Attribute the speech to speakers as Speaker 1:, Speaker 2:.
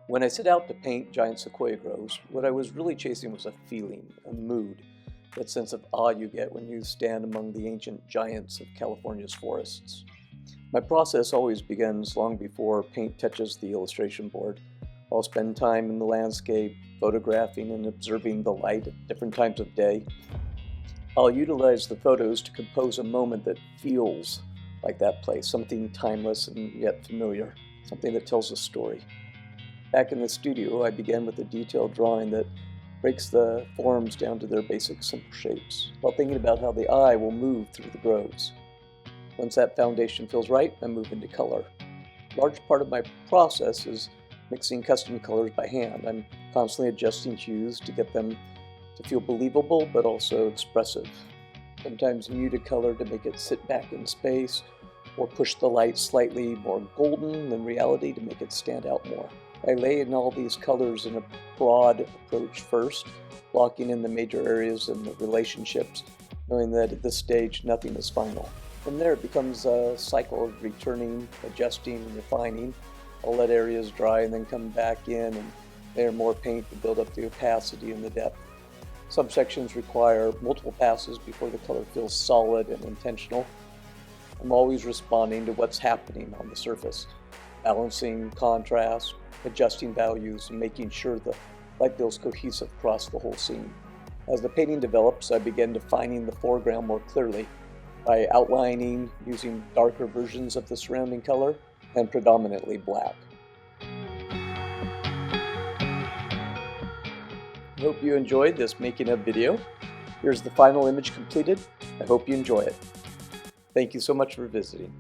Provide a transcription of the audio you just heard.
Speaker 1: When I set out to paint Giant Sequoia Groves, what I was really chasing was a feeling, a mood, that sense of awe you get when you stand among the ancient giants of California's forests. My process always begins long before paint touches the illustration board. I'll spend time in the landscape, photographing and observing the light at different times of day. I'll utilize the photos to compose a moment that feels like that place, something timeless and yet familiar, something that tells a story. Back in the studio, I began with a detailed drawing that breaks the forms down to their basic simple shapes, while thinking about how the eye will move through the groves. Once that foundation feels right, I move into color. A large part of my process is mixing custom colors by hand. I'm constantly adjusting hues to get them to feel believable but also expressive. Sometimes muted color to make it sit back in space, or push the light slightly more golden than reality to make it stand out more. I lay in all these colors in a broad approach first, locking in the major areas and the relationships, knowing that at this stage nothing is final. From there it becomes a cycle of returning, adjusting, and refining. I'll let areas dry and then come back in and layer more paint to build up the opacity and the depth. Some sections require multiple passes before the color feels solid and intentional. I'm always responding to what's happening on the surface, balancing contrast, adjusting values, and making sure the light feels cohesive across the whole scene. As the painting develops, I begin defining the foreground more clearly by outlining using darker versions of the surrounding color and predominantly black. I hope you enjoyed this making of video. Here's the final image completed. I hope you enjoy it. Thank you so much for visiting.